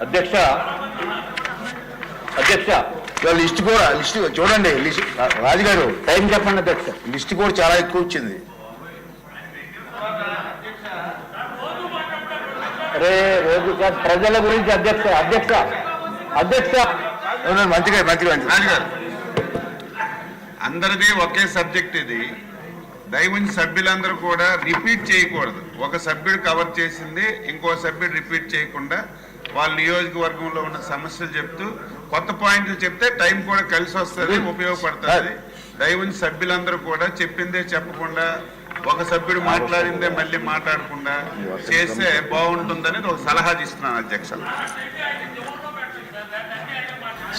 అధ్యక్ష లిస్ట్ కూడా చూడండి. రాజుగారు టైం చెప్పండి అధ్యక్ష. లిస్ట్ కూడా చాలా ఎక్కువ వచ్చింది. అరే రోజు ప్రజల గురించి అధ్యక్ష మంచిగా రాజుగారు అందరిది ఒకే సబ్జెక్ట్. ఇది దయవుంచి సభ్యులందరూ కూడా రిపీట్ చేయకూడదు. ఒక సభ్యుడు కవర్ చేసింది ఇంకో సభ్యుడు రిపీట్ చేయకుండా వాళ్ళ నియోజకవర్గంలో ఉన్న సమస్యలు చెప్తూ కొత్త పాయింట్లు చెప్తే టైం కూడా కలిసి వస్తుంది, ఉపయోగపడుతుంది. దయవుంచి సభ్యులందరూ కూడా చెప్పిందే చెప్పకుండా ఒక సభ్యుడు మాట్లాడిందే మళ్ళీ మాట్లాడకుండా చేస్తే బాగుంటుందని ఒక సలహా ఇస్తున్నాను అధ్యక్ష.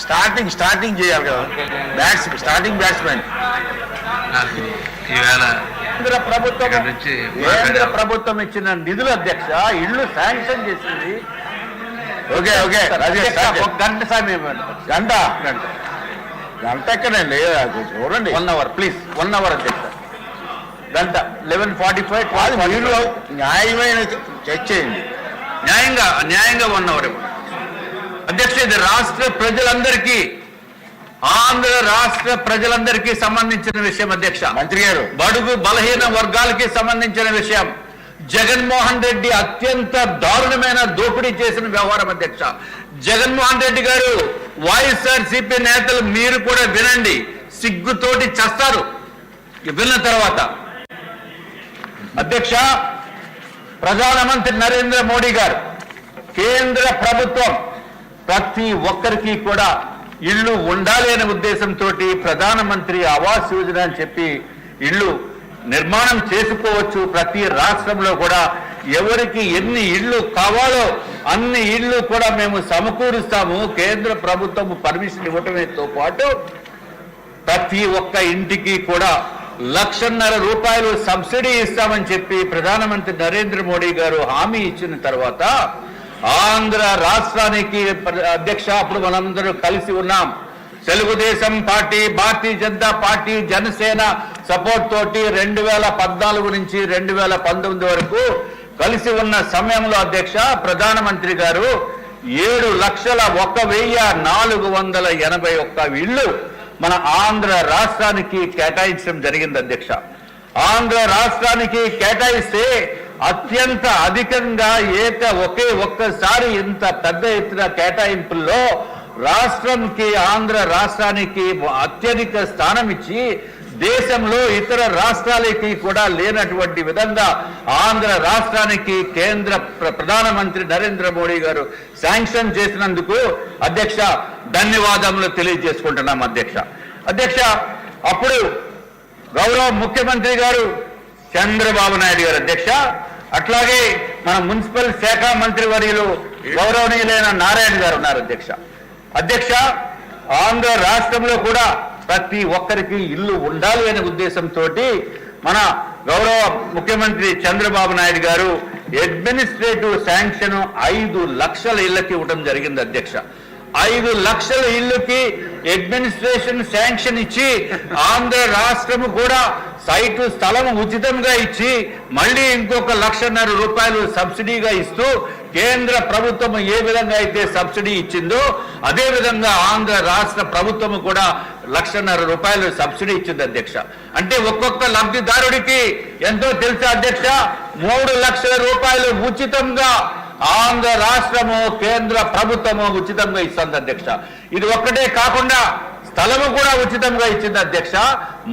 స్టార్టింగ్ చేయాలి కదా, స్టార్టింగ్ బ్యాట్స్మెన్. కేంద్ర ప్రభుత్వం ఇచ్చిన నిధులు అధ్యక్ష, ఇళ్లు శాంక్షన్ చేసింది. ఓకే ఒక గంట సమయం. గంట ఎక్కడండి, చూడండి. 1 hour ప్లీజ్. 1 hour అధ్యక్ష. గంట 11:45. న్యాయమైన చర్చ చేయండి. న్యాయంగా 1 hour అధ్యక్ష. ఇది రాష్ట్ర ప్రజలందరికీ, ఆంధ్ర రాష్ట్ర ప్రజలందరికీ సంబంధించిన విషయం అధ్యక్ష. మంత్రి గారు, బడుగు బలహీన వర్గాలకి సంబంధించిన విషయం. జగన్మోహన్ రెడ్డి అత్యంత దారుణమైన దోపిడీ చేసిన వ్యవహారం అధ్యక్ష. జగన్మోహన్ రెడ్డి గారు, వైఎస్ఆర్సీపీ నేతలు మీరు కూడా వినండి, సిగ్గుతోటి చస్తారు విన్న తర్వాత. అధ్యక్ష, ప్రధానమంత్రి నరేంద్ర మోడీ గారు, కేంద్ర ప్రభుత్వం ప్రతి ఒక్కరికి కూడా ఇళ్ళు ఉండాలి అనే ఉద్దేశంతో ప్రధానమంత్రి ఆవాస్ యోజన అని చెప్పి ఇళ్ళు నిర్మాణం చేసుకోవచ్చు. ప్రతి రాష్ట్రంలో కూడా ఎవరికి ఎన్ని ఇళ్ళు కావాలో అన్ని ఇళ్ళు కూడా మేము సమకూరుస్తాము. కేంద్ర ప్రభుత్వం పర్మిషన్ ఇవ్వటంతో పాటు ప్రతి ఒక్క ఇంటికి కూడా 1,50,000 రూపాయలు సబ్సిడీ ఇస్తామని చెప్పి ప్రధానమంత్రి నరేంద్ర మోడీ గారు హామీ ఇచ్చిన తర్వాత ఆంధ్ర రాష్ట్రానికి అధ్యక్ష, అప్పుడు మనందరూ కలిసి ఉన్నాం. Telugu Desam party, Bharatiya Janata party, Janasena support తోటి 2014 నుంచి 2019 వరకు కలిసి ఉన్న సమయంలో అధ్యక్ష, ప్రధానమంత్రి గారు 7,01,481 ఇళ్ళు మన ఆంధ్ర రాష్ట్రానికి కేటాయించడం జరిగింది అధ్యక్ష. ఆంధ్ర రాష్ట్రానికి కేటాయిస్తే అత్యంత అధికంగా ఒక్కసారి ఇంత పెద్ద ఎత్తున కేటాయింపుల్లో రాష్ట్రానికి, ఆంధ్ర రాష్ట్రానికి అత్యధిక స్థానం ఇచ్చి దేశంలో ఇతర రాష్ట్రాలకి కూడా లేనటువంటి విధంగా ఆంధ్ర రాష్ట్రానికి కేంద్ర ప్రధానమంత్రి నరేంద్ర మోడీ గారు శాంక్షన్ చేసినందుకు అధ్యక్ష ధన్యవాదములు తెలియజేసుకుంటున్నాం అధ్యక్ష. అప్పుడు గౌరవ ముఖ్యమంత్రి గారు చంద్రబాబు నాయుడు గారు అధ్యక్ష, అట్లాగే మన మున్సిపల్ శాఖ మంత్రి వర్యులు గౌరవనీయులైన నారాయణ గారు ఉన్నారు అధ్యక్ష. ఆంధ్ర రాష్ట్రంలో కూడా ప్రతి ఒక్కరికి ఇల్లు ఉండాలి అనే ఉద్దేశంతో మన గౌరవ ముఖ్యమంత్రి చంద్రబాబు నాయుడు గారు అడ్మినిస్ట్రేటివ్ శాంక్షన్ 5 లక్షల ఇళ్లకి ఇవ్వడం జరిగింది అధ్యక్ష. 5 లక్షల ఇళ్లకి అడ్మినిస్ట్రేషన్ శాంక్షన్ ఇచ్చి ఆంధ్ర రాష్ట్రము కూడా సైటు స్థలం ఉచితంగా ఇచ్చి మళ్ళీ ఇంకొక 1,50,000 రూపాయలు సబ్సిడీగా ఇస్తూ కేంద్ర ప్రభుత్వం ఏ విధంగా అయితే సబ్సిడీ ఇచ్చిందో అదే విధంగా ఆంధ్ర రాష్ట్ర ప్రభుత్వం కూడా 1,50,000 రూపాయలు సబ్సిడీ ఇచ్చింది అధ్యక్ష. అంటే ఒక్కొక్క లబ్ధిదారుడికి ఎంతో తెలుసా అధ్యక్ష, 3 లక్షల రూపాయలు ఉచితంగా ఆంధ్ర రాష్ట్రము, కేంద్ర ప్రభుత్వము ఉచితంగా ఇస్తుంది అధ్యక్ష. ఇది ఒక్కటే కాకుండా స్థలము కూడా ఉచితంగా ఇచ్చింది అధ్యక్ష.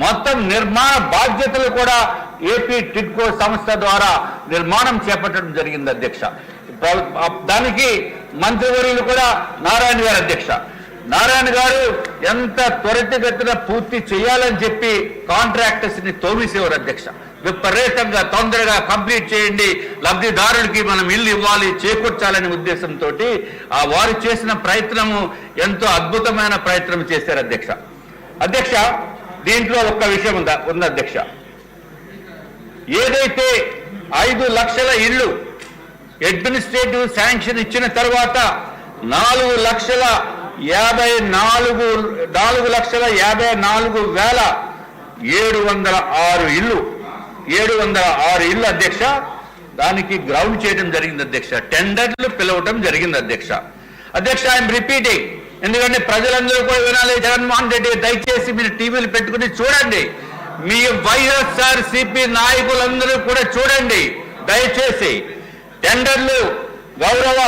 మొత్తం నిర్మాణ బాధ్యతలు కూడా ఏపీ టిడ్కో సంస్థ ద్వారా నిర్మాణం చేపట్టడం జరిగింది అధ్యక్ష. దానికి మంత్రివర్యులు కూడా నారాయణ గారు అధ్యక్ష. నారాయణ గారు ఎంత త్వరితగతిన పూర్తి చేయాలని చెప్పి కాంట్రాక్టర్స్ ని తోమిసేవారు అధ్యక్ష. విపరీతంగా తొందరగా కంప్లీట్ చేయండి, లబ్ధిదారులకి మనం ఇల్లు ఇవ్వాలి, చేకూర్చాలనే ఉద్దేశంతో వారు చేసిన ప్రయత్నము ఎంతో అద్భుతమైన ప్రయత్నం చేశారు అధ్యక్ష. దీంట్లో ఒక్క విషయం ఉంది అధ్యక్ష. ఏదైతే 5 లక్షల ఇళ్ళు అడ్మినిస్ట్రేటివ్ శాంక్షన్ ఇచ్చిన తర్వాత 4,54,706 ఇళ్ళు 706 ఇళ్ళు అధ్యక్ష. దానికి గ్రౌండ్ చేయడం జరిగింది అధ్యక్ష. టెండర్లు పిలవటం జరిగింది అధ్యక్ష. అధ్యక్ష, ఐఎమ్ రిపీటింగ్, ఎందుకంటే ప్రజలందరూ కూడా వినాలి. జగన్మోహన్ రెడ్డి దయచేసి మీరు టీవీలు పెట్టుకుని చూడండి, మీ వైఎస్ఆర్సీపీ నాయకులందరూ కూడా చూడండి దయచేసి. టెండర్లు గౌరవ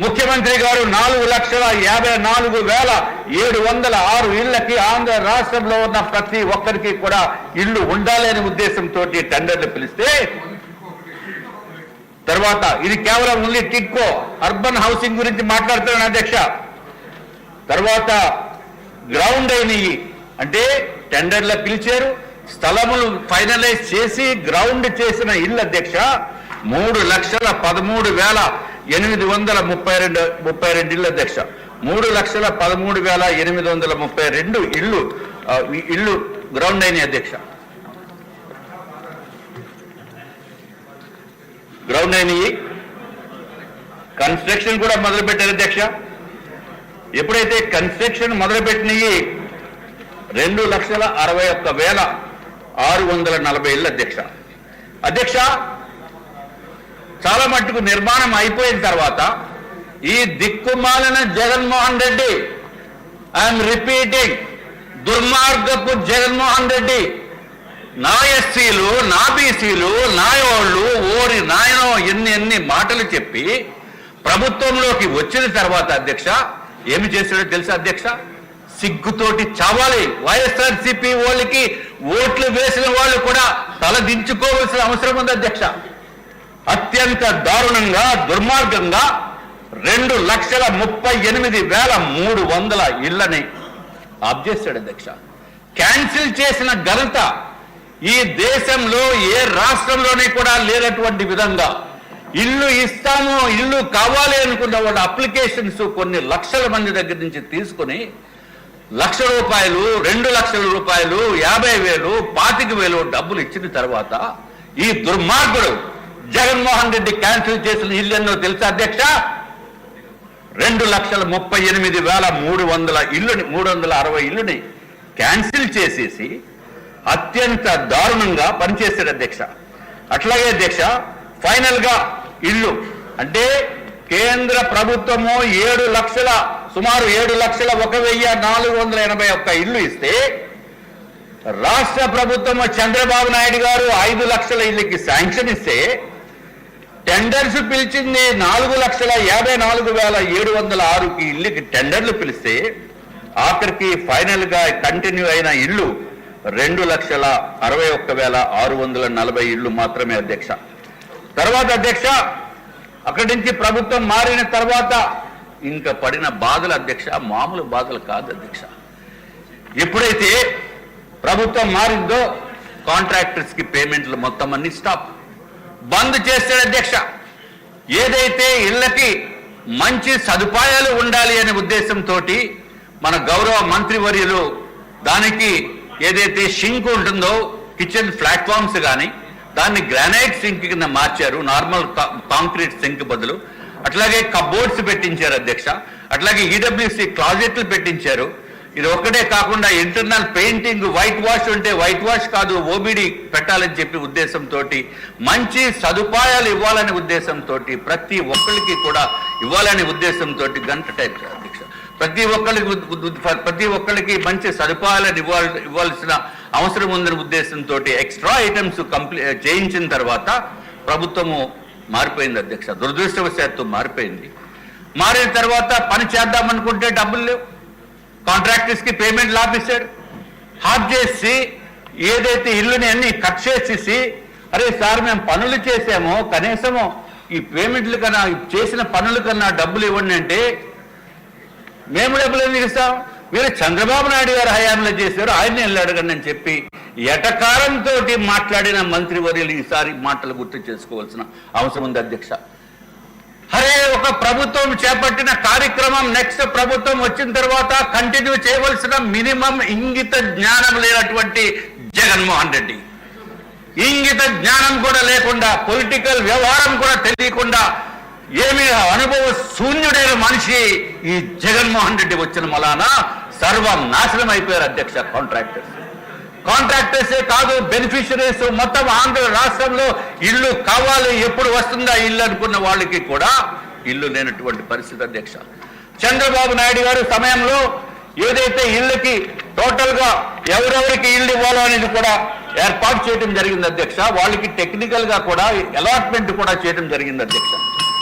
ముఖ్యమంత్రి గారు 4,54,706 ఇళ్లకి ఆంధ్ర రాష్ట్రంలో ఉన్న ప్రతి ఒక్కరికి కూడా ఇల్లు ఉండాలి అనే ఉద్దేశంతో టెండర్లు పిలిస్తే, తర్వాత ఇది కేవలం ఓన్లీ టిడ్కో అర్బన్ హౌసింగ్ గురించి మాట్లాడుతున్నాను అధ్యక్ష. తర్వాత గ్రౌండ్ అయినవి అంటే టెండర్లు పిలిచారు, స్థలములు ఫైనలైజ్ చేసి గ్రౌండ్ చేసిన ఇల్లు అధ్యక్ష 3,13,832 ఇల్లు అధ్యక్ష. 3,13,832 ఇల్లు గ్రౌండ్ అయినాయి అధ్యక్ష. గ్రౌండ్ అయినవి. కన్స్ట్రక్షన్ కూడా మొదలుపెట్టారు అధ్యక్ష. ఎప్పుడైతే కన్స్ట్రక్షన్ మొదలుపెట్టినవి 2,61,640 ఇళ్ళు అధ్యక్ష. అధ్యక్ష, చాలా మట్టుకు నిర్మాణం అయిపోయిన తర్వాత ఈ దిక్కుమాలిన జగన్మోహన్ రెడ్డి, ఐఎమ్ రిపీటింగ్, దుర్మార్గపు జగన్మోహన్ రెడ్డి నా ఎస్సీలు, నా బీసీలు, నాయోళ్ళు ఓరి నాయనో ఎన్ని మాటలు చెప్పి ప్రభుత్వంలోకి వచ్చిన తర్వాత అధ్యక్ష ఏమి చేశాడో తెలుసా అధ్యక్ష? సిగ్గుతోటి చావాలి. వైఎస్ఆర్సీపీ వాళ్ళకి ఓట్లు వేసిన వాళ్ళు కూడా తల దించుకోవాల్సిన అవసరం ఉంది అధ్యక్ష. అత్యంత దారుణంగా దుర్మార్గంగా 2,38,300 ఇళ్లని ఆఫ్ చేశాడు అధ్యక్ష. క్యాన్సిల్ చేసిన ఘనత ఈ దేశంలో ఏ రాష్ట్రంలోనే కూడా లేనటువంటి విధంగా ఇల్లు ఇస్తాము, ఇల్లు కావాలి అనుకున్న వాళ్ళ అప్లికేషన్స్ కొన్ని లక్షల మంది దగ్గర నుంచి తీసుకుని ₹1,00,000, ₹2,00,000, 50,000, 25,000 డబ్బులు ఇచ్చిన తర్వాత ఈ దుర్మార్గుడు జగన్మోహన్ రెడ్డి క్యాన్సిల్ చేసిన ఇల్లు ఎన్నో తెలుసా అధ్యక్ష? 2,38,300 ఇల్లుని, 360 ఇల్లుని క్యాన్సిల్ చేసేసి అత్యంత దారుణంగా పనిచేశాడు అధ్యక్ష. అట్లాగే అధ్యక్ష, ఫైనల్ గా ఇల్లు అంటే కేంద్ర ప్రభుత్వము సుమారు 7,01,481 ఇల్లు ఇస్తే రాష్ట్ర ప్రభుత్వము చంద్రబాబు నాయుడు గారు 5 లక్షల ఇళ్ళకి శాంక్షన్ ఇస్తే టెండర్స్ పిలిచింది 4,54,706 ఇళ్ళకి టెండర్లు పిలిస్తే ఆఖరికి ఫైనల్ గా కంటిన్యూ అయిన ఇల్లు 2,61,640 ఇళ్ళు మాత్రమే అధ్యక్ష. తర్వాత అధ్యక్ష, అక్కడి నుంచి ప్రభుత్వం మారిన తర్వాత ఇంకా పడిన బాధలు అధ్యక్ష మామూలు బాధలు కాదు అధ్యక్ష. ఎప్పుడైతే ప్రభుత్వం మారిందో కాంట్రాక్టర్స్ కి పేమెంట్లు మొత్తం అన్ని స్టాప్, బంద్ చేస్తాడు అధ్యక్ష. ఏదైతే ఇళ్లకి మంచి సదుపాయాలు ఉండాలి అనే ఉద్దేశంతో మన గౌరవ మంత్రివర్యులు దానికి ఏదైతే సింక్ ఉంటుందో కిచెన్ ప్లాట్ఫామ్స్ కానీ దాన్ని గ్రానైట్ సింక్ కింద మార్చారు, నార్మల్ కాంక్రీట్ సింక్ బదులు. అట్లాగే కబోర్డ్స్ పెట్టించారు అధ్యక్ష. అట్లాగే ఈడబ్ల్యూసి క్లాజెట్లు పెట్టించారు. ఇది ఒక్కటే కాకుండా ఇంటర్నల్ పెయింటింగ్, వైట్ వాష్ ఉంటే వైట్ వాష్ కాదు ఓబిడి పెట్టాలని చెప్పి ఉద్దేశంతో మంచి సదుపాయాలు ఇవ్వాలనే ఉద్దేశంతో ప్రతి ఒక్కరికి కూడా ఇవ్వాలనే ఉద్దేశంతో గంట టైప్ అధ్యక్ష ప్రతి ఒక్కరికి మంచి సదుపాయాలను ఇవ్వాల్సిన అవసరం ఉందనే ఉద్దేశంతో ఎక్స్ట్రా ఐటమ్స్ చేయించిన తర్వాత ప్రభుత్వము మారిపోయింది అధ్యక్ష. దురదృష్టవశాత్తు మారిపోయింది. మారిన తర్వాత పని చేద్దామనుకుంటే డబ్బులు లేవు, కాంట్రాక్టర్స్ కి పేమెంట్ ఆపేశాడు. హాఫ్ చేసి ఏదైతే ఇల్లుని అన్ని కట్ చేసేసి, అరే సార్ మేము పనులు చేసామో కనీసము ఈ పేమెంట్లు కన్నా చేసిన పనుల కన్నా డబ్బులు ఇవ్వండి అంటే మేము డబ్బులు ఎందుకు ఇస్తాం, మీరు చంద్రబాబు నాయుడు గారు హయాంలో చేశారు ఆయన వెళ్ళి అడగండి అని చెప్పి ఎటకారంతో మాట్లాడిన మంత్రివర్యులు ఈసారి మాటలు గుర్తు చేసుకోవాల్సిన అవసరం ఉంది అధ్యక్ష. అరే ఒక ప్రభుత్వం చేపట్టిన కార్యక్రమం నెక్స్ట్ ప్రభుత్వం వచ్చిన తర్వాత కంటిన్యూ చేయవలసిన మినిమం ఇంగిత జ్ఞానం లేనటువంటి జగన్మోహన్ రెడ్డి, ఇంగిత జ్ఞానం కూడా లేకుండా పొలిటికల్ వ్యవహారం కూడా తెలియకుండా ఏమి అనుభవ శూన్యుడైన మనిషి ఈ జగన్మోహన్ రెడ్డి వచ్చిన మలాన సర్వం నాశనం అయిపోయారు అధ్యక్ష. కాంట్రాక్టర్సే కాదు, బెనిఫిషరీస్ మొత్తం ఆంధ్ర రాష్ట్రంలో ఇల్లు కావాలి, ఎప్పుడు వస్తుందా ఇల్లు అనుకున్న వాళ్ళకి కూడా ఇల్లు లేనటువంటి పరిస్థితి అధ్యక్ష. చంద్రబాబు నాయుడు గారు సమయంలో ఏదైతే ఇళ్ళకి టోటల్ గా ఎవరెవరికి ఇల్లు ఇవ్వాలో అనేది కూడా ఏర్పాటు చేయడం జరిగింది అధ్యక్ష. వాళ్ళకి టెక్నికల్ గా కూడా అలాట్మెంట్ కూడా చేయడం జరిగింది అధ్యక్ష.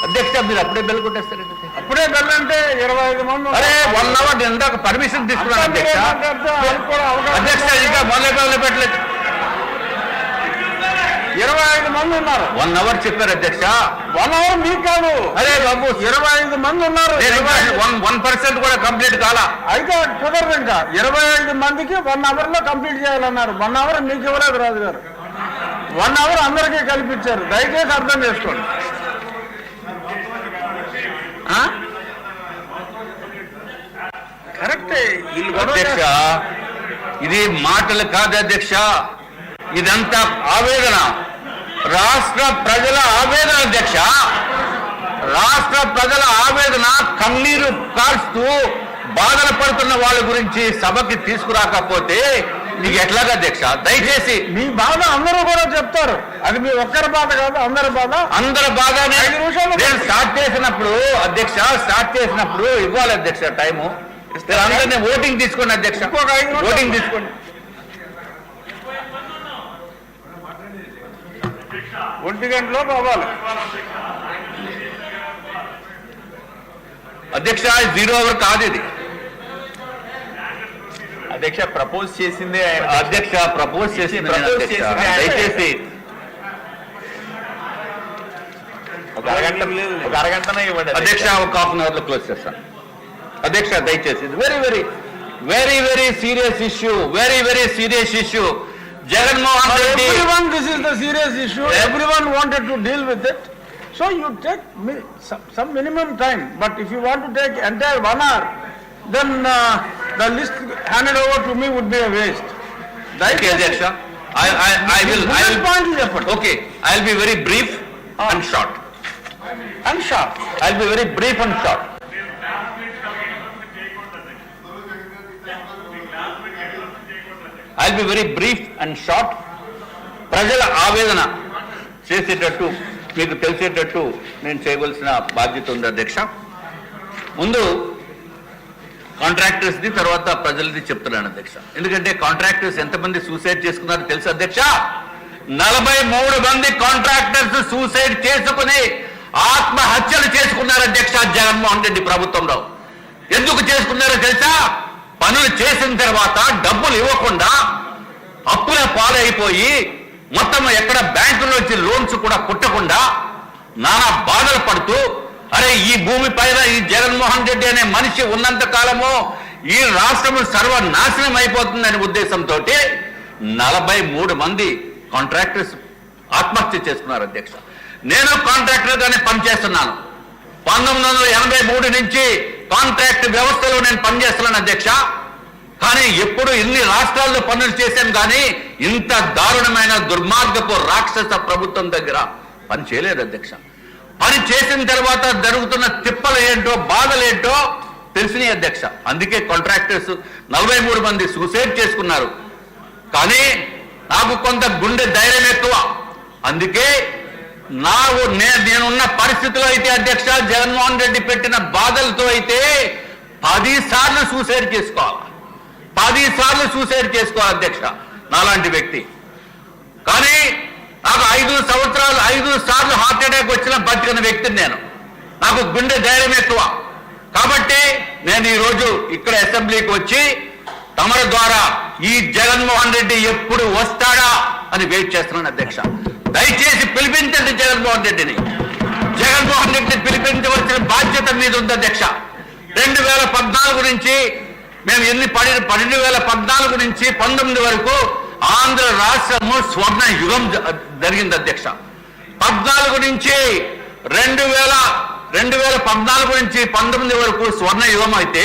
అధ్యక్ష మీరు అప్పుడే బెల్ కొట్టేస్తారండి. అప్పుడే వెళ్ళంటే 25 మంది. అరే 1 అవర్ ఇందాక పర్మిషన్ తీసుకున్నాను అధ్యక్ష. అధ్యక్ష ఇంకా మొదలు పెట్టలేదు. 25 మంది ఉన్నారు. 1 అవర్ చెప్పారు అధ్యక్ష. 1 అవర్ మీకు కాదు. అరే బాబు 25 మంది ఉన్నారు. 1% కూడా కంప్లీట్ కాలా. అయితే కుదరదు ఇంకా. 25 మందికి 1 అవర్ లో కంప్లీట్ చేయాలన్నారు. 1 అవర్ మీకు ఇవ్వలేదు రాజు గారు. 1 అవర్ అందరికీ కల్పించారు. దయచేసి అర్థం చేసుకోండి. కరెక్టే. అధ్యక్ష ఇది మాటలు కాదు అధ్యక్ష, ఇదంతా ఆవేదన, రాష్ట్ర ప్రజల ఆవేదన అధ్యక్ష. రాష్ట్ర ప్రజల ఆవేదన, కన్నీరు కాల్స్తూ బాధలు పడుతున్న వాళ్ళ గురించి సభకి తీసుకురాకపోతే నీకు ఎట్లాగా అధ్యక్ష? దయచేసి మీ బాధ అందరూ కూడా చెప్తారు. అది మీ ఒక్కరి బాధ కాదు, అందరి బాధ. అందరి బాధనే. 5 నిమిషాలు నేను స్టార్ట్ చేసినప్పుడు అధ్యక్ష, ఇవ్వాలి అధ్యక్ష టైము. అందరినీ ఓటింగ్ తీసుకోండి అధ్యక్ష. ఇంకొక 5 నిమిషాలు ఓటింగ్ తీసుకోండి. 1 గంటలో అవ్వాలి అధ్యక్ష. 0 అవర్ కాదు ఇది అధ్యక్ష. ప్రపోజ్ చేసిందే ఆయన. అధ్యక్ష ప్రపోజ్ చేసింది నేను ప్రపోజ్ అధ్యక్ష. చేసింది ఆయన. దయచేసి ఒక అరగంటనే ఇవ్వండి అధ్యక్ష. ఒక హాఫ్ అన్ అవర్ లో క్లోజ్ చేస్తాను అధ్యక్ష. దయచేసి very serious issue, very serious issue. Jaganmohan Reddy, everyone, this is the serious issue. Everyone wanted to deal with it. So you take some minimum time. But if you want to take entire 1 hour, then the list handed over to me would be a waste. okay అధ్యక్ష. I will point చెప్పండి. okay, I'll be very brief and short. And sharp. I'll be very brief and short. I'll be very brief and short. ప్రజల ఆవేదన చేసేటట్టు, మీకు తెలిసేటట్టు నేను చేయవలసిన బాధ్యత ఉంది అధ్యక్ష. ముందు కాంట్రాక్టర్స్ది, తర్వాత ప్రజలది చెప్తున్నాను అధ్యక్ష. ఎందుకంటే కాంట్రాక్టర్స్ ఎంతమంది సూసైడ్ చేసుకున్నారో తెలుసు అధ్యక్ష. 43 మంది కాంట్రాక్టర్స్ సూసైడ్ చేసుకుని ఆత్మహత్యలు చేసుకున్నారు అధ్యక్ష జగన్మోహన్ రెడ్డి ప్రభుత్వంలో. ఎందుకు చేసుకున్నారో తెలుసా? పనులు చేసిన తర్వాత డబ్బులు ఇవ్వకుండా అప్పుల పాలైపోయి మొత్తం ఎక్కడ బ్యాంకులోంచి లోన్స్ కూడా పుట్టకుండా నానా బాధలు పడుతూ, అరే ఈ భూమి పైన ఈ జగన్మోహన్ రెడ్డి అనే మనిషి ఉన్నంత కాలము ఈ రాష్ట్రం సర్వనాశనం అయిపోతుందనే ఉద్దేశంతో 43 మంది కాంట్రాక్టర్స్ ఆత్మహత్య చేసుకున్నారు అధ్యక్ష. నేను కాంట్రాక్టర్ గానే పనిచేస్తున్నాను. 1983 నుంచి కాంట్రాక్ట్ వ్యవస్థలో నేను పనిచేస్తున్నాను అధ్యక్ష. కానీ ఎప్పుడు ఇన్ని రాష్ట్రాల్లో పనులు చేశాను కానీ ఇంత దారుణమైన దుర్మార్గపు రాక్షస ప్రభుత్వం దగ్గర పని చేయలేదు అధ్యక్ష. పని చేసిన తర్వాత జరుగుతున్న తిప్పలు ఏంటో, బాధలు ఏంటో తెలిసినాయి అధ్యక్ష. అందుకే కాంట్రాక్టర్స్ 43 మంది సూసైడ్ చేసుకున్నారు. కానీ నాకు కొంత గుండె ధైర్యం ఎక్కువ. అందుకే నేనున్న పరిస్థితిలో అయితే అధ్యక్ష, జగన్మోహన్ రెడ్డి పెట్టిన బాధలతో అయితే 10 సార్లు సూసైడ్ చేసుకోవాలి. 10 సార్లు సూసైడ్ చేసుకోవాలి అధ్యక్ష నాలాంటి వ్యక్తి. కానీ నాకు 5 సార్లు హార్ట్ అటాక్ వచ్చిన బతికిన వ్యక్తిని నేను. నాకు గుండె ధైర్యం ఎక్కువ. కాబట్టి నేను ఈరోజు ఇక్కడ అసెంబ్లీకి వచ్చి తమరి ద్వారా ఈ జగన్మోహన్ రెడ్డి ఎప్పుడు వస్తాడా అని వెయిట్ చేస్తున్నాను అధ్యక్ష. దయచేసి పిలిపించండి జగన్మోహన్ రెడ్డిని. జగన్మోహన్ రెడ్డిని పిలిపించవలసిన బాధ్యత మీద ఉంది అధ్యక్ష. 2014 నుంచి మేము 2014 నుంచి 19 వరకు ఆంధ్ర రాష్ట్రము స్వర్ణ యుగం జరిగింది అధ్యక్ష. 14 నుంచి 2014 నుంచి 19 వరకు స్వర్ణ యుగం అయితే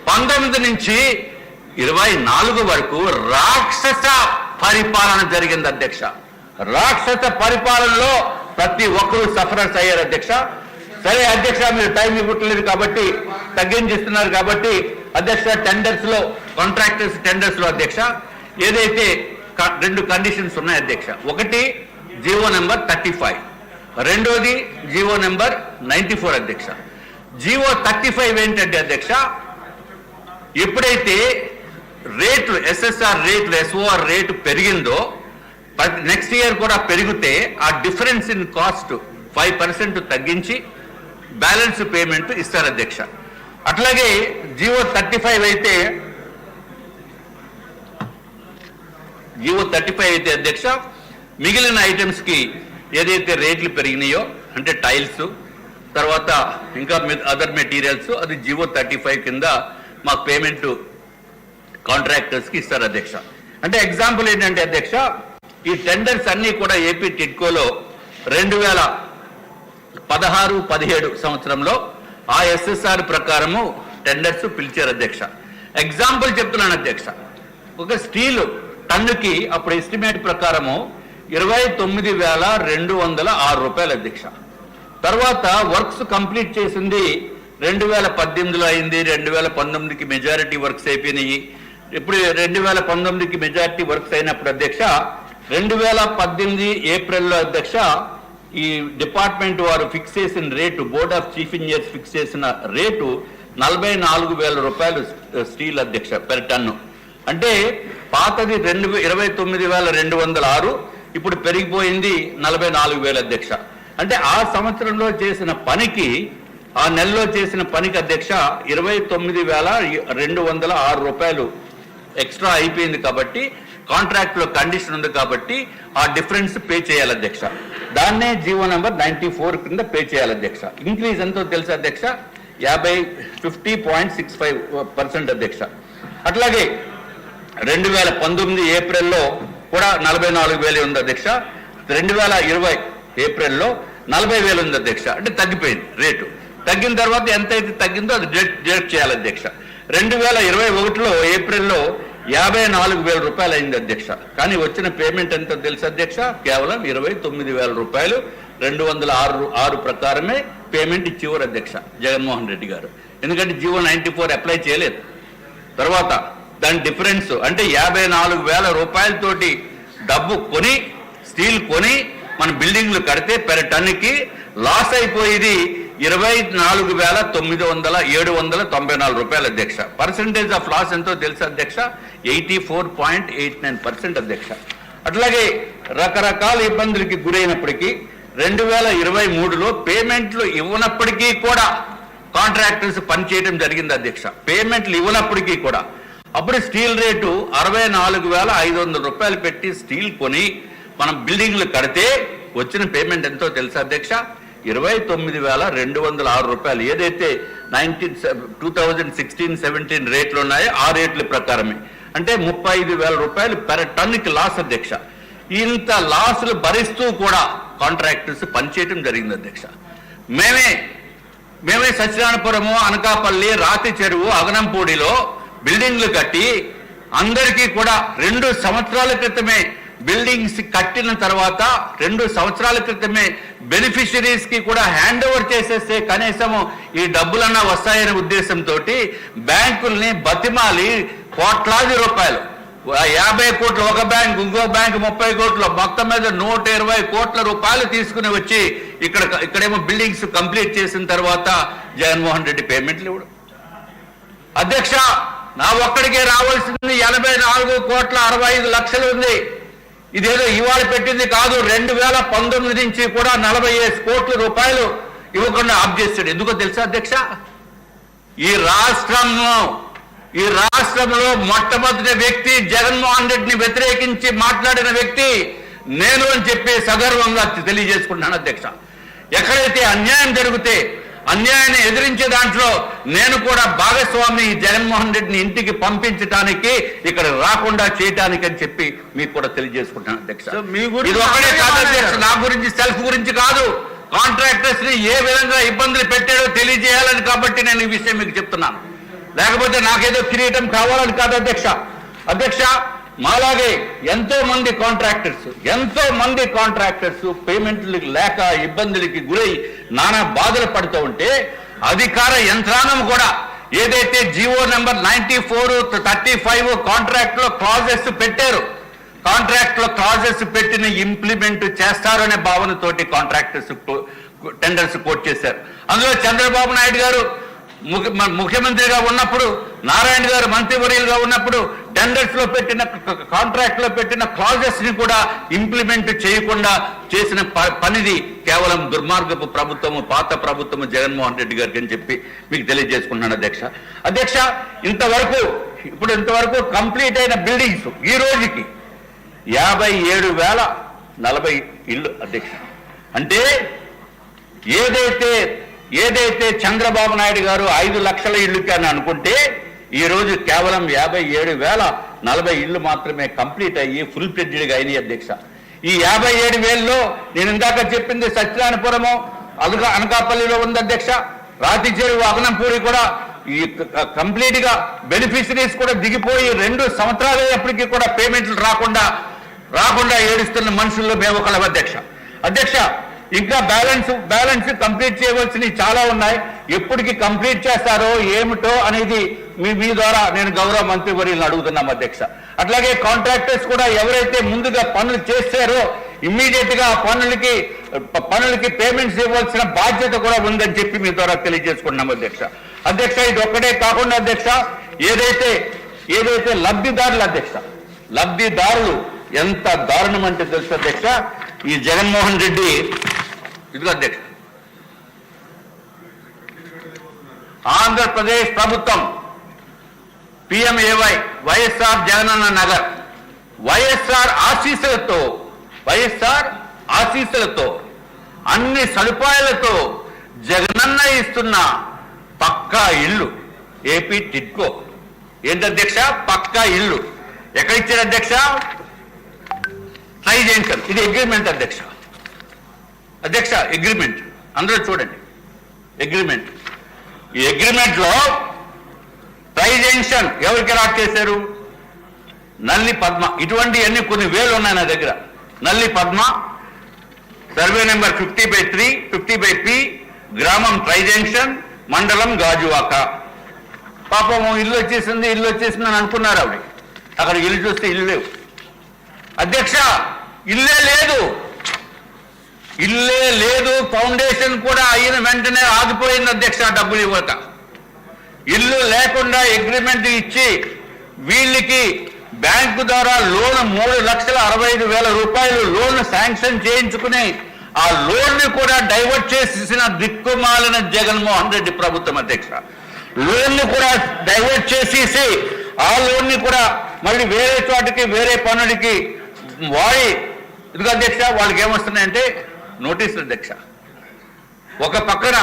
19 నుంచి 24 వరకు రాక్షస పరిపాలన జరిగింది అధ్యక్ష. రాక్షస పరిపాలనలో ప్రతి ఒక్కరూ సఫరర్స్ అయ్యారు అధ్యక్ష. సరే అధ్యక్ష, మీరు టైం ఇవ్వట్లేదు కాబట్టి తగ్గించిస్తున్నారు కాబట్టి అధ్యక్ష, కాంట్రాక్టర్స్ టెండర్స్ లో అధ్యక్ష ఏదైతే 2 కండిషన్స్ ఉన్నాయి అధ్యక్ష. ఒకటి జీవో నెంబర్ 35, రెండోది జీవో నెంబర్ 94 అధ్యక్ష. జీవో 35 ఏంటంటే అధ్యక్ష, ఎప్పుడైతే రేట్లు ఎస్ఎస్ఆర్ రేట్లు ఎస్ఓఆర్ రేటు పెరిగిందో నెక్స్ట్ ఇయర్ కూడా పెరిగితే ఆ డిఫరెన్స్ ఇన్ కాస్ట్ 5% తగ్గించి బ్యాలెన్స్ పేమెంట్ ఇస్తారు అధ్యక్ష. అట్లాగే జీవో 35 అయితే అధ్యక్ష మిగిలిన ఐటమ్స్ కి ఏదైతే రేట్లు పెరిగినాయో అంటే టైల్స్ తర్వాత ఇంకా అదర్ మెటీరియల్స్ అది జీవో 35 కింద మాకు పేమెంట్ కాంట్రాక్టర్స్ కి ఇస్తారు అధ్యక్ష. అంటే ఎగ్జాంపుల్ ఏంటంటే అధ్యక్ష, ఈ టెండర్స్ అన్ని కూడా ఏపీ టిడ్కోలో 2016-17 సంవత్సరంలో ఆ ఎస్ఎస్ఆర్ ప్రకారము టెండర్స్ పిలిచారు అధ్యక్ష. ఎగ్జాంపుల్ చెప్తున్నాను అధ్యక్ష, ఒక స్టీల్ టన్నుకి అప్పుడు ఎస్టిమేట్ ప్రకారము 29,206 రూపాయలు అధ్యక్ష. తర్వాత వర్క్స్ కంప్లీట్ చేసింది 2018లో అయింది, 2019కి మెజారిటీ వర్క్స్ అయిపోయినాయి. ఇప్పుడు 2019కి మెజారిటీ వర్క్స్ అయినప్పుడు అధ్యక్ష 2018 ఏప్రిల్లో అధ్యక్ష ఈ డిపార్ట్మెంట్ వారు ఫిక్స్ చేసిన rate, board of chief engineers fix చేసిన రేటు 44,000 రూపాయలు స్టీల్ అధ్యక్ష పెర్ టన్ను. అంటే పాతది 29,206, ఇప్పుడు పెరిగిపోయింది 44,000 అధ్యక్ష. అంటే ఆ సంవత్సరంలో చేసిన పనికి, ఆ నెలలో చేసిన పనికి అధ్యక్ష 29,206 రూపాయలు ఎక్స్ట్రా అయిపోయింది. కాబట్టి కాంట్రాక్ట్ లో కండిషన్ ఉంది కాబట్టి ఆ డిఫరెన్స్ పే చేయాలి అధ్యక్ష. దాన్నే జీవో నెంబర్ 94 కింద పే చేయాలి అధ్యక్ష. ఇంక్రీజ్ ఎంతో తెలుసు అధ్యక్ష, 50% అధ్యక్ష. అట్లాగే 2019 ఏప్రిల్లో కూడా 44,000 ఉంది అధ్యక్ష. 2020 ఏప్రిల్లో 40,000 ఉంది అధ్యక్ష. అంటే తగ్గిపోయింది రేటు. తగ్గిన తర్వాత ఎంతైతే తగ్గిందో అది డిడక్ట్ చేయాలి అధ్యక్ష. 2021లో ఏప్రిల్లో 54,000 రూపాయలు అయింది అధ్యక్ష. కానీ వచ్చిన పేమెంట్ ఎంతో తెలుసు అధ్యక్ష, కేవలం 29,000 రూపాయలు 206 ప్రకారమే పేమెంట్ ఇచ్చేవారు అధ్యక్ష జగన్మోహన్ రెడ్డి గారు. ఎందుకంటే జీవో 94 అప్లై చేయలేదు. తర్వాత దాని డిఫరెన్స్ అంటే 54,000 రూపాయలతోటి డబ్బు కొని స్టీల్ కొని మన బిల్డింగ్లు కడితే పెర్ టన్నుకి లాస్ అయిపోయేది 24,794 రూపాయలు అధ్యక్ష. పర్సంటేజ్ ఆఫ్ లాస్ ఎంతో తెలుసు అధ్యక్ష, 84.89% అధ్యక్ష. అట్లాగే రకరకాల ఇబ్బందులకి గురైనప్పటికీ 2023లో పేమెంట్లు ఇవ్వనప్పటికీ కూడా కాంట్రాక్టర్స్ పనిచేయడం జరిగింది అధ్యక్ష. పేమెంట్లు ఇవ్వనప్పటికీ కూడా అప్పుడు స్టీల్ రేటు 64,500 రూపాయలు పెట్టి స్టీల్ కొని మనం బిల్డింగ్లు కడితే వచ్చిన పేమెంట్ ఎంతో తెలుసా అధ్యక్ష, 29,206 రూపాయలు. ఏదైతే 2016-17 రేట్లు ఉన్నాయో ఆ రేట్ల ప్రకారమే. అంటే 35,000 రూపాయలు పెర్ టన్నుకి లాస్ అధ్యక్ష. ఇంత లాసులు భరిస్తూ కూడా కాంట్రాక్టర్స్ పనిచేయడం జరిగింది అధ్యక్ష. మేమే సత్యనారాయణపురము, అనకాపల్లి, రాతి చెరువు, అగనంపూడిలో బిల్డింగ్లు కట్టి అందరికీ కూడా 2 సంవత్సరాల క్రితమే బిల్డింగ్స్ కట్టిన తర్వాత 2 సంవత్సరాల క్రితమే బెనిఫిషరీస్ కి కూడా హ్యాండ్ ఓవర్ చేసేస్తే కనీసం ఈ డబ్బులన్నా వస్తాయనే ఉద్దేశంతో బ్యాంకుల్ని బతిమాలి కోట్లాది రూపాయలు, 50 కోట్లు ఒక బ్యాంక్, ఇంకో బ్యాంక్ 30 కోట్లు, మొత్తం మీద 120 కోట్ల రూపాయలు తీసుకుని వచ్చి ఇక్కడేమో బిల్డింగ్స్ కంప్లీట్ చేసిన తర్వాత జగన్మోహన్ రెడ్డి పేమెంట్లు ఇవ్వడం అధ్యక్ష. నా ఒక్కడికే రావాల్సింది 84,65,00,000 ఉంది. ఇదేదో ఇవాళ పెట్టింది కాదు. 2019 నుంచి కూడా 45 కోట్ల రూపాయలు ఇవ్వకుండా ఆప్ చేస్తాడు. ఎందుకో తెలుసా అధ్యక్ష, ఈ రాష్ట్రంలో మొట్టమొదటి వ్యక్తి జగన్మోహన్ రెడ్డిని వ్యతిరేకించి మాట్లాడిన వ్యక్తి నేను అని చెప్పి సగర్వంగా తెలియజేసుకుంటున్నాను అధ్యక్ష. ఎక్కడైతే అన్యాయం జరిగితే అన్యాయాన్ని ఎదిరించే దాంట్లో నేను కూడా భాగస్వామి జగన్మోహన్ రెడ్డిని ఇంటికి పంపించడానికి, ఇక్కడ రాకుండా చేయడానికి అని చెప్పి మీకు కూడా తెలియజేసుకుంటున్నాను అధ్యక్ష. ఇది ఒకటే కాదు అధ్యక్ష, నా గురించి సెల్ఫ్ గురించి కాదు, కాంట్రాక్టర్స్ ని ఏ విధంగా ఇబ్బందులు పెట్టాడో తెలియజేయాలని కాబట్టి నేను ఈ విషయం మీకు చెప్తున్నాను. లేకపోతే నాకేదో కిరీటం కావాలని కాదు అధ్యక్ష. అధ్యక్ష, మాలాగే ఎంతో మంది కాంట్రాక్టర్స్ పేమెంట్లు లేక ఇబ్బందులకి గురై నానా బాధలు పడుతూ ఉంటే అధికార యంత్రాంగం కూడా ఏదైతే జీవో నెంబర్ 94, 35 కాంట్రాక్ట్ లో క్లాజెస్ పెట్టారు, కాంట్రాక్ట్ లో క్లాజెస్ పెట్టిన ఇంప్లిమెంట్ చేస్తారనే భావనతోటి కాంట్రాక్టర్స్ టెండర్స్ కోట్ చేశారు. అందులో చంద్రబాబు నాయుడు గారు ముఖ్యమంత్రిగా ఉన్నప్పుడు, నారాయణ గారు మంత్రివర్యులుగా ఉన్నప్పుడు టెండర్స్ లో పెట్టిన కాంట్రాక్ట్ లో పెట్టిన క్లాజెస్ ని కూడా ఇంప్లిమెంట్ చేయకుండా చేసిన పనిది కేవలం దుర్మార్గపు ప్రభుత్వము, పాత ప్రభుత్వము జగన్మోహన్ రెడ్డి గారికి అని చెప్పి మీకు తెలియజేసుకున్నాను అధ్యక్ష. ఇంతవరకు కంప్లీట్ అయిన బిల్డింగ్స్ ఈ రోజుకి 57,040 ఇళ్ళు అధ్యక్ష. అంటే ఏదైతే చంద్రబాబు నాయుడు గారు 5 లక్షల ఇళ్ళకి అని అనుకుంటే ఈ రోజు కేవలం 57,040 ఇళ్ళు మాత్రమే కంప్లీట్ అయ్యి ఫుల్ ఫ్లెడ్జ్డ్గా అయినాయి అధ్యక్ష. ఈ 57,000లో నేను ఇందాక చెప్పింది సత్యనారాయణపురము, అనకాపల్లిలో ఉంది అధ్యక్ష. రాతి చెరువు, అగనంపూరి కూడా ఈ కంప్లీట్ గా బెనిఫిషరీస్ కూడా దిగిపోయి 2 సంవత్సరాలు అయ్యేప్పటికీ కూడా పేమెంట్లు రాకుండా ఏడుస్తున్న మనుషుల్లో మేము ఒకళ్ళం అధ్యక్ష. ఇంకా బ్యాలెన్స్ కంప్లీట్ చేయవలసినవి చాలా ఉన్నాయి. ఎప్పటికి కంప్లీట్ చేస్తారో ఏమిటో అనేది మీ ద్వారా నేను గౌరవ మంత్రివర్యులను అడుగుతున్నాం అధ్యక్ష. అట్లాగే కాంట్రాక్టర్స్ కూడా ఎవరైతే ముందుగా పనులు చేస్తారో ఇమ్మీడియట్ గా పనులకి పేమెంట్స్ ఇవ్వాల్సిన బాధ్యత కూడా ఉందని చెప్పి మీ ద్వారా తెలియజేసుకున్నాం అధ్యక్ష. ఇది ఒక్కటే కాకుండా అధ్యక్ష, ఏదైతే లబ్ధిదారులు ఎంత దారుణం అంటే తెలుసు అధ్యక్ష. ఈ జగన్మోహన్ రెడ్డి ఇదిగో అధ్యక్ష, ఆంధ్రప్రదేశ్ ప్రభుత్వం PMAY వైఎస్ఆర్ జగనన్న నగర్ వైఎస్ఆర్ ఆశీస్సులతో అన్ని సదుపాయాలతో జగనన్న ఇస్తున్న పక్కా ఇల్లు ఏపీ టిడ్కో. ఏంటి అధ్యక్ష? పక్కా ఇల్లు ఎక్కడ ఇచ్చారు అధ్యక్ష? Tri junction. ఇది అగ్రిమెంట్ అధ్యక్ష. అగ్రిమెంట్ అందరూ చూడండి. అగ్రిమెంట్. ఈ అగ్రిమెంట్ లో ట్రై జంక్షన్ ఎవరికి అలాట్ చేశారు? నల్లి పద్మ. ఇటువంటివన్నీ కొన్ని వేలు ఉన్నాయి నా దగ్గర. నల్లి పద్మ, సర్వే నెంబర్ 50/3, 50/P, గ్రామం ట్రై జంక్షన్, మండలం గాజువాక. పాపం ఇల్లు వచ్చేసింది అని అనుకున్నారు ఆవిడ. అక్కడ ఇల్లు చూస్తే ఇల్లు లేవు అధ్యక్ష. ఇల్లే లేదు. ఫౌండేషన్ కూడా అయిన వెంటనే ఆగిపోయింది అధ్యక్ష. డబ్బులు ఇవ్వక ఇల్లు లేకుండా అగ్రిమెంట్ ఇచ్చి వీళ్ళకి బ్యాంకు ద్వారా లోన్ 3,65,000 రూపాయలు లోన్ శాంక్షన్ చేయించుకుని ఆ లోన్ ని కూడా డైవర్ట్ చేసిన దిక్కుమాలిన జగన్మోహన్ రెడ్డి ప్రభుత్వం అధ్యక్ష. లోన్ ని కూడా డైవర్ట్ చేసేసి ఆ లోన్ ని కూడా మళ్ళీ వేరే చోటకి వేరే పనులకి ఇదిగో అధ్యక్ష. వాళ్ళకి ఏమొస్తున్నాయంటే నోటీసులు అధ్యక్ష. ఒక పక్కన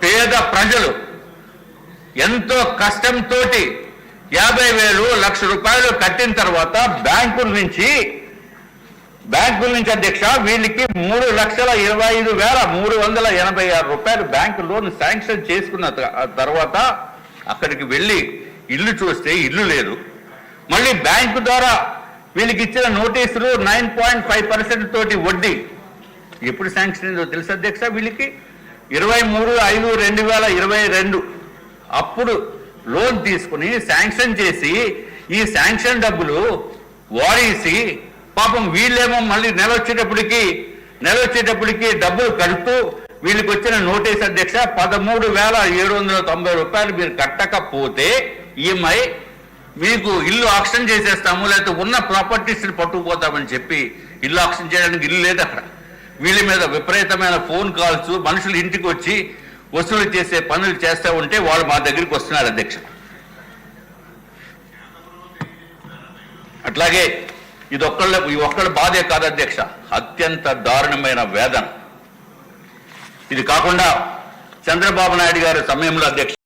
పేద ప్రజలు ఎంతో కష్టంతో 50,000, 1,00,000 రూపాయలు కట్టిన తర్వాత బ్యాంకుల నుంచి అధ్యక్ష వీళ్ళకి 3,25,386 రూపాయలు బ్యాంకు లోన్ శాంక్షన్ చేసుకున్న తర్వాత అక్కడికి వెళ్ళి ఇల్లు చూస్తే ఇల్లు లేదు. మళ్ళీ బ్యాంకు ద్వారా వీళ్ళకి ఇచ్చిన నోటీసులు 9.5% తోటి వడ్డీ. ఎప్పుడు శాంక్షన్ అయిందో తెలుసు అధ్యక్ష వీళ్ళకి? 23/5/2022 అప్పుడు లోన్ తీసుకుని శాంక్షన్ చేసి ఈ శాంక్షన్ డబ్బులు వాడేసి పాపం వీళ్ళేమో మళ్ళీ నెల వచ్చేటప్పటికి డబ్బులు కడుతూ వీళ్ళకి వచ్చిన నోటీస్ అధ్యక్ష 13,790 రూపాయలు మీరు కట్టకపోతే ఈఎంఐ మీకు ఇల్లు ఆక్షన్ చేసేస్తాము, లేకపోతే ఉన్న ప్రాపర్టీస్ పట్టుకుపోతామని చెప్పి ఇల్లు ఆక్షన్ చేయడానికి ఇల్లు లేదు అక్కడ. వీళ్ళ మీద విపరీతమైన ఫోన్ కాల్స్, మనుషులు ఇంటికి వచ్చి వసూలు చేసే పనులు చేస్తూ ఉంటే వాళ్ళు మా దగ్గరికి వస్తున్నారు అధ్యక్ష. అట్లాగే ఈ ఒక్కళ్ళ బాధే కాదు అధ్యక్ష, అత్యంత దారుణమైన వేదన. ఇది కాకుండా చంద్రబాబు నాయుడు గారి సమయంలో అధ్యక్ష